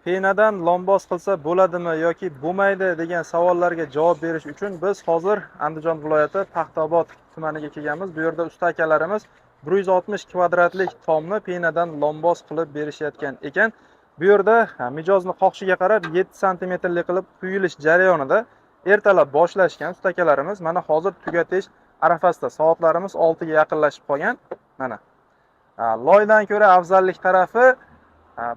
penadan lomboz qilsa bo'ladimi yoki bo'lmaydi degan savollarga javob berish uchun biz hozir Andijon viloyati Paxtaobod tumaniga kelganmiz. Bu yerda usta akalarimiz 160 kvadratlik tomni penadan lomboz qilib berishayotgan ekan. Bu yerda mijozni qoqishiga qarab 7 santimetrlik qilib quyilish jarayonida ertalab boshlashgan usta akalarimiz. Mana hozir tugatish arafasida, soatlarimiz 6 ga yaqinlashib qolgan. Mana loydan ko'ra afzallik tarafi,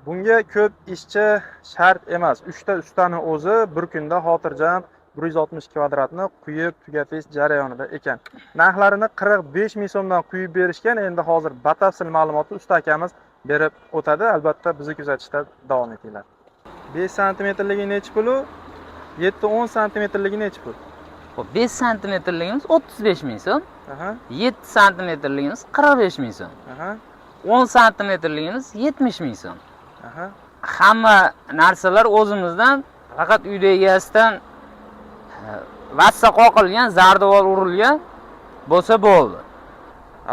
bunga ko'p ishchi shart emas. 3 ta ustani o'zi bir kunda xotirjam 160 kvadratni quyib tugatish jarayonida ekan. Narxlarini 45 ming so'mdan quyib berishgan. Endi hozir batafsil ma'lumotni usta akamiz berib o'tadi. Albatta bizni kuzatishda davom etinglar. 5 santimetrligi nechi pul? 7-10 santimetrligi nechi pul? 5 santimetrligimiz 35 ming so'm. 7 santimetrligimiz 45 ming so'm. 10 santimetrligimiz 70 ming so'm. Hamma narsalar o'zimizdan, faqat uyda egasidan vassa qoqilgan, zardavor urilgan bo'lsa bo'ldi.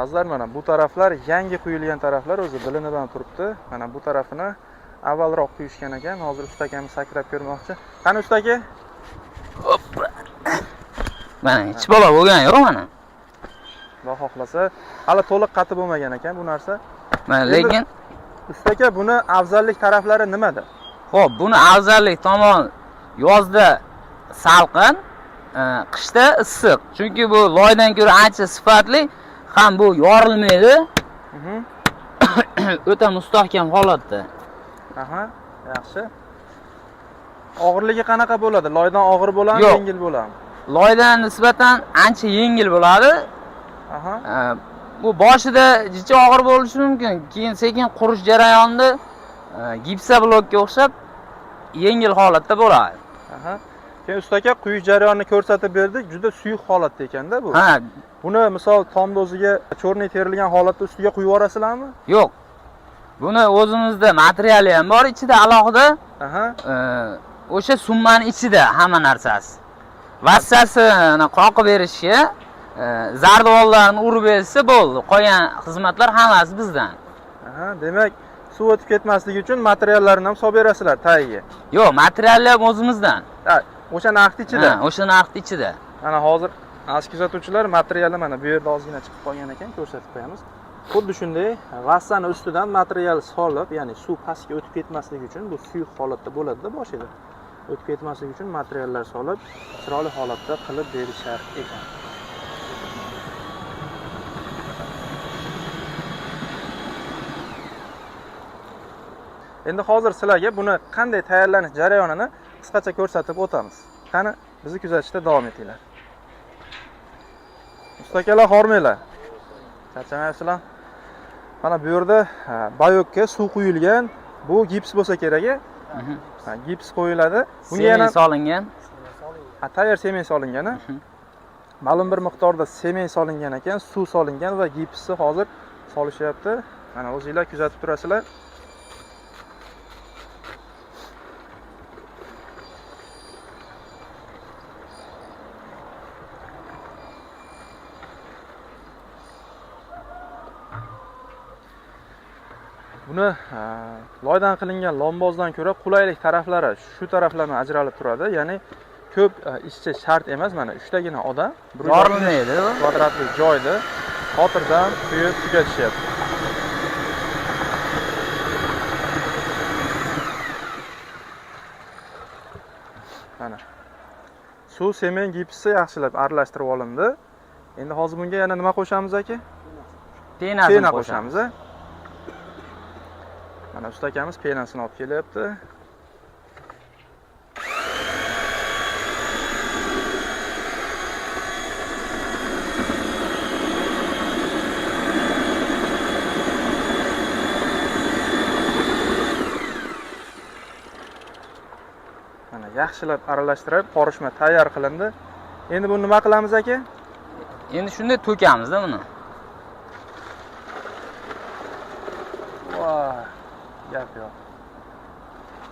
Azizlar, mana bu taraflar yangi quyilgan taraflar, o'zi bilinib ham turibdi. Mana bu tarafini avvalroq quyishgan ekan. Hozir usta akamiz sakrab ko'rmoqchi. Qani usta aka? Mana hech bola bo'lgan yo'q mana. Xudo xohlasa, hali to'liq qatib bo'lmagan ekan bu narsa. Mana lekin usta aka, buni afzallik taraflari nimada? Xo'p, buni afzallik tomon yozda salqin, qishda issiq. Chunki bu loydan ko'ra ancha sifatli, ham bu yorilmaydi. O'ta mustahkam holatda. Yaxshi. Og'irligi qanaqa bo'ladi? Loydan og'ir bo'ladimi, yengil bo'ladimi? Loydan nisbatan ancha yengil bo'ladi. Bu boshida jicha og'ir bo'lishi mumkin, keyin sekin qurish jarayonida gipsa blokka o'xshab yengil holatda bo'ladi. Keyin usta aka quyish jarayonini ko'rsatib berdik, juda suyuq holatda ekanda bu. Buni misol tomni o'ziga cho'rni terilgan holatda ustiga quyib yuborasizlarmi? Yo'q. Buni o'zimizda materiali ham bor, ichida alohida. O'sha summani ichida hamma narsasi. Vassasini qoqib berishga, zardovollarni urib bersa bo'ldi. Qolgan xizmatlar hammasi bizdan. Demak, suv o'tib ketmasligi uchun materiallarini ham solib berasizlar tagiga. Yo'q, materiallar ham o'zimizdan. O'sha narxni ichida. O'sha narxni ichida. Mana hozir aziz kuzatuvchilar, materiallar mana bu yerda ozgina chiqib qolgan ekan, ko'rsatib qo'yamiz. Xuddi shunday vassani ustidan material solib, ya'ni suv pastga o'tib ketmasligi uchun, bu suyuq holatda bo'ladi-da boshida. O'tib ketmasligi uchun materiallar solib, chiroyli holatda qilib berishar ekan. Endi hozir sizlarga buni qanday tayyorlanish jarayonini qisqacha ko'rsatib o'tamiz. Qani, bizni kuzatishda davom etinglar. Usta akalar, hormanglar. Charchamaysizlar. Mana bu yerda bayokka suv quyilgan, bu gips bo'lsa kerak. Gips qo'yiladi. Bunga yana solingan. Tayyor semen solingan. Ma'lum bir miqdorda semen solingan ekan, suv solingan va gipsni hozir solishyapti. Mana o'zingizlar kuzatib turasizlar. Buni loydan qilingan lombozdan ko'ra qulaylik taraflari shu taraflardan ajralib turadi. Ya'ni ko'p ishchi shart emas. Mana 3 tagina odam yorilmaydi. Kvadratlik joyda xotirjam quyib tugatishyapti. Mana suv, semen, gipsni yaxshilab aralashtirib olindi. Endi hozir bunga yana nima qo'shamiz aka? Pena qo'shamiz. Mana usta akamiz penasini olib kelyapti. Mana yaxshilab aralashtirib, qorishma tayyor qilindi. Endi buni nima qilamiz aka? Endi shunday to'kamiz-da buni. Gap yo'q.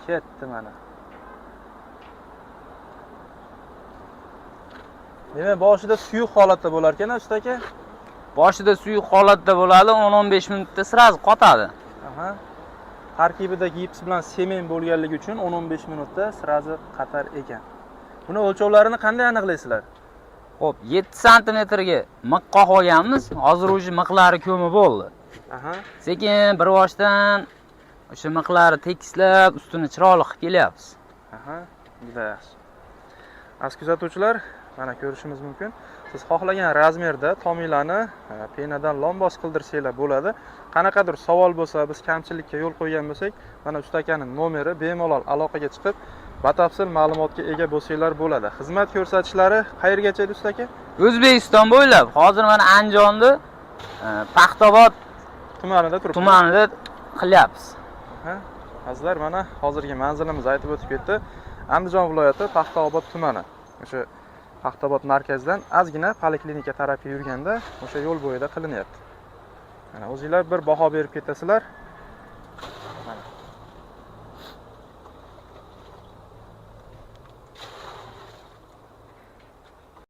Ketdi mana. Demak, boshida suyuq holatda bo'lar ekan, usta aka? Boshida suyuq holatda bo'ladi, 10-15 minutda sirasi qotadi. tarkibida gips bilan semen bo'lganligi uchun 10-15 minutda sirazi qatar ekan. Buni o'lchovlarini qanday aniqlaysizlar? Xo'p, 7 santimetrga miq qo'yib olganmiz. Hozir o'sha miqlari ko'mi bo'ldi. Aha. Sekin bir boshdan o'sha miqlari tekislab, ustini chiroyli qilib kelyapmiz. Aha, juda yaxshi. Aziz kuzatuvchilar, mana ko'rishimiz mumkin. Siz xohlagan razmerda tomilani penadan lombos qildirsanglar bo'ladi. Qanaqadir savol bo'lsa, biz kamchilikka yo'l qo'ygan bo'lsak, mana ustakaning nomeri bemalol aloqaga chiqib, batafsil ma'lumotga ega bo'lsanglar bo'ladi. Xizmat ko'rsatishlari qayergacha edi ustaka? O'zbekiston bo'ylab, hozir mana Andijonda, Paxtaobod tumanida turibmiz. tumanida qilyapmiz. Azizlar, mana hozirgi manzilimiz aytib o'tib ketdi. Andijon viloyati Paxtaobod tumani. O'sha Paxtaobod markazidan ozgina poliklinika tarafga yurganda o'sha yo'l bo'yida qilinyapti. Mana o'zingizlar bir baho berib ketasizlar.